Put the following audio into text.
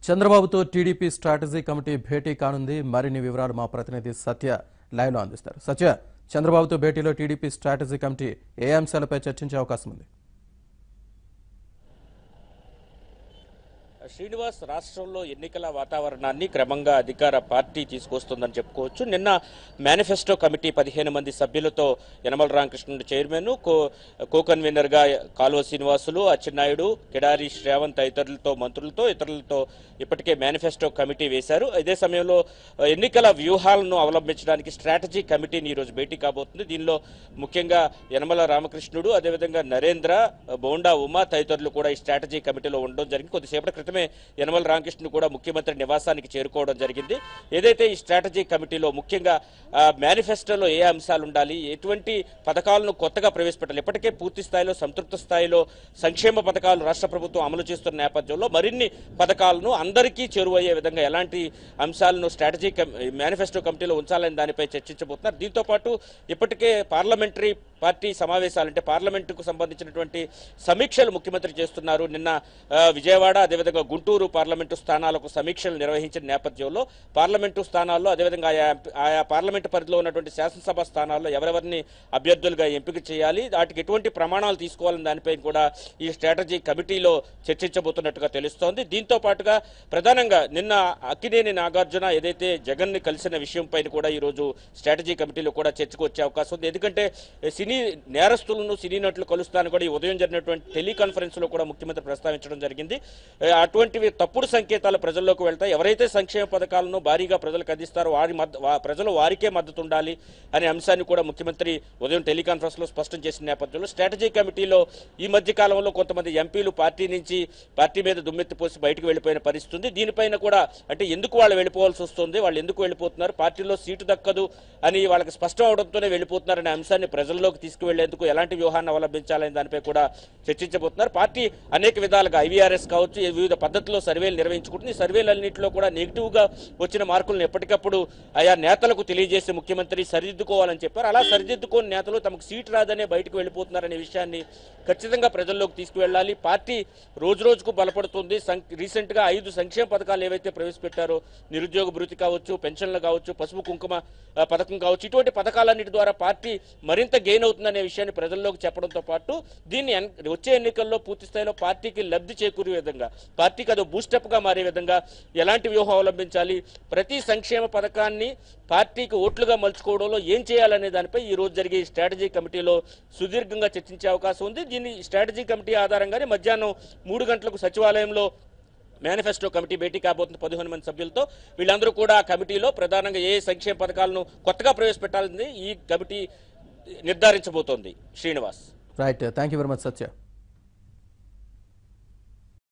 చంద్రబాబుతో TDP strategy committee భేటీ కానుంది. మరిన్ని వివరాలు మా ప్రతినిధి సత్య లైవ్లో అందిస్తారు. సత్య, చంద్రబాబుతో భేటీలో టీడీపీ స్ట్రాటజీ కమిటీ ఏ అంశాలపై చర్చించే అవకాశం ఉంది? శ్రీనివాస్, రాష్ట్రంలో ఎన్నికల వాతావరణాన్ని క్రమంగా అధికార పార్టీ తీసుకొస్తుందని చెప్పుకోవచ్చు. నిన్న మేనిఫెస్టో కమిటీ 15 మంది సభ్యులతో యనమల రామకృష్ణుడు చైర్మన్, కో కన్వీనర్గా కాలువ శ్రీనివాసులు, అచ్చెన్నాయుడు, కిడారి శ్రావణ్ తదితరులతో ఇతరులతో ఇప్పటికే మేనిఫెస్టో కమిటీ వేశారు. ఇదే సమయంలో ఎన్నికల వ్యూహాలను అవలంబించడానికి స్ట్రాటజీ కమిటీని ఈరోజు భేటీ కాబోతుంది. దీనిలో ముఖ్యంగా యనమల రామకృష్ణుడు, అదేవిధంగా నరేంద్ర, బోండా ఉమా తదితరులు కూడా ఈ స్ట్రాటజీ కమిటీలో ఉండడం జరిగింది. కొద్దిసేపటి క్రితమే యనమల రామకృష్ణుడు కూడా ముఖ్యమంత్రి నివాసానికి చేరుకోవడం జరిగింది. ఏదైతే ఈ స్ట్రాటజీ కమిటీలో ముఖ్యంగా మేనిఫెస్టోలో ఏ అంశాలు ఉండాలి, ఎటువంటి పథకాలను కొత్తగా ప్రవేశపెట్టాలి, ఇప్పటికే పూర్తి స్థాయిలో సంతృప్త స్థాయిలో సంక్షేమ పథకాలు రాష్ట్ర ప్రభుత్వం అమలు చేస్తున్న నేపథ్యంలో మరిన్ని పథకాలను అందరికీ చేరువయ్యే విధంగా ఎలాంటి అంశాలను స్ట్రాటజీ మేనిఫెస్టో కమిటీలో ఉంచాలని దానిపై చర్చించబోతున్నారు. దీంతో పాటు ఇప్పటికే పార్లమెంటరీ పార్టీ సమావేశాలంటే పార్లమెంటుకు సంబంధించినటువంటి సమీక్షలు ముఖ్యమంత్రి చేస్తున్నారు. నిన్న విజయవాడ, అదేవిధంగా గుంటూరు పార్లమెంటు స్థానాలకు సమీక్షలు నిర్వహించిన నేపథ్యంలో పార్లమెంటు స్థానాల్లో, అదేవిధంగా ఆయా పార్లమెంటు పరిధిలో ఉన్నటువంటి శాసనసభ స్థానాల్లో ఎవరెవరిని అభ్యర్థులుగా ఎంపిక చేయాలి, వాటికి ఎటువంటి ప్రమాణాలు తీసుకోవాలని దానిపై కూడా ఈ స్ట్రాటజీ కమిటీలో చర్చించబోతున్నట్టుగా తెలుస్తోంది. దీంతో పాటుగా ప్రధానంగా నిన్న అక్కినేని నాగార్జున ఏదైతే జగన్ ని కలిసిన విషయం పైన కూడా ఈరోజు స్ట్రాటజీ కమిటీలో కూడా చర్చకు వచ్చే అవకాశం ఉంది. ఎందుకంటే సినీ నేరస్తులను, సినీ నటులు కలుస్తాను కూడా ఈ ఉదయం జరిగినటువంటి టెలికాన్ఫరెన్స్ లో కూడా ముఖ్యమంత్రి ప్రస్తావించడం జరిగింది. అటువంటివి తప్పుడు సంకేతాలు ప్రజల్లోకి వెళ్తాయి. ఎవరైతే సంక్షేమ పథకాలను భారీగా ప్రజలకు అందిస్తారో ప్రజలు వారికే మద్దతు ఉండాలి అనే అంశాన్ని కూడా ముఖ్యమంత్రి ఉదయం టెలికాన్ఫరెన్స్ లో స్పష్టం చేసిన నేపథ్యంలో స్ట్రాటజీ కమిటీలో ఈ మధ్య కాలంలో కొంతమంది ఎంపీలు పార్టీ మీద దుమ్మెత్తిపోసి బయటకు వెళ్లిపోయిన పరిస్థితి ఉంది. దీనిపైన కూడా అంటే ఎందుకు వాళ్ళు వెళ్ళిపోవాల్సి వస్తుంది, వాళ్ళు ఎందుకు వెళ్ళిపోతున్నారు, పార్టీలో సీటు దక్కదు అని వాళ్ళకి స్పష్టం అవడంతోనే వెళ్ళిపోతున్నారనే అంశాన్ని ప్రజల్లోకి తీసుకువెళ్లేందుకు ఎలాంటి వ్యూహాన్ని అవలంబించాలనే దానిపై కూడా చర్చించబోతున్నారు. పార్టీ అనేక విధాలుగా ఐవీఆర్ఎస్ కావచ్చు, వివిధ పద్ధతుల్లో సర్వేలు నిర్వహించుకుంటుంది. సర్వేలన్నింటిలో కూడా నెగిటివ్ గా వచ్చిన మార్కులను ఎప్పటికప్పుడు ఆయా నేతలకు తెలియజేసి ముఖ్యమంత్రి సరిదిద్దుకోవాలని చెప్పారు. అలా సరిదిద్దుకోని నేతలు తమకు సీటు రాదనే బయటకు వెళ్ళిపోతున్నారనే విషయాన్ని ఖచ్చితంగా ప్రజల్లోకి తీసుకువెళ్లాలి. పార్టీ రోజు రోజుకు బలపడుతుంది. రీసెంట్ గా 5 సంక్షేమ పథకాలు ఏవైతే ప్రవేశపెట్టారో, నిరుద్యోగ భృతి కావచ్చు, పెన్షన్లు కావచ్చు, పసుపు కుంకుమ పథకం కావచ్చు, ఇటువంటి పథకాలన్నిటి ద్వారా పార్టీ మరింత గెయిన్ అవుతుందనే విషయాన్ని ప్రజల్లోకి చెప్పడంతో పాటు దీన్ని వచ్చే ఎన్నికల్లో పూర్తి స్థాయిలో పార్టీకి లబ్ధి చేకూరే విధంగా, పార్టీకి అదో బూస్టప్ గా మారే విధంగా ఎలాంటి వ్యూహం అవలంబించాలి, ప్రతి సంక్షేమ పథకాన్ని పార్టీకి ఓట్లుగా మలుచుకోవడంలో ఏం చేయాలనే దానిపై ఈ రోజు జరిగే స్ట్రాటజీ కమిటీలో సుదీర్ఘంగా చర్చించే అవకాశం ఉంది. దీన్ని స్ట్రాటజీ కమిటీ ఆధారంగానే మధ్యాహ్నం 3 గంటలకు సచివాలయంలో మేనిఫెస్టో కమిటీ భేటీ కాబోతుంది 15 మంది సభ్యులతో. వీళ్ళందరూ కూడా కమిటీలో ప్రధానంగా ఏ సంక్షేమ పథకాలను కొత్తగా ప్రవేశపెట్టాలని ఈ కమిటీ నిర్ధారించబోతోంది. Srinivas, right, thank you very much Satya.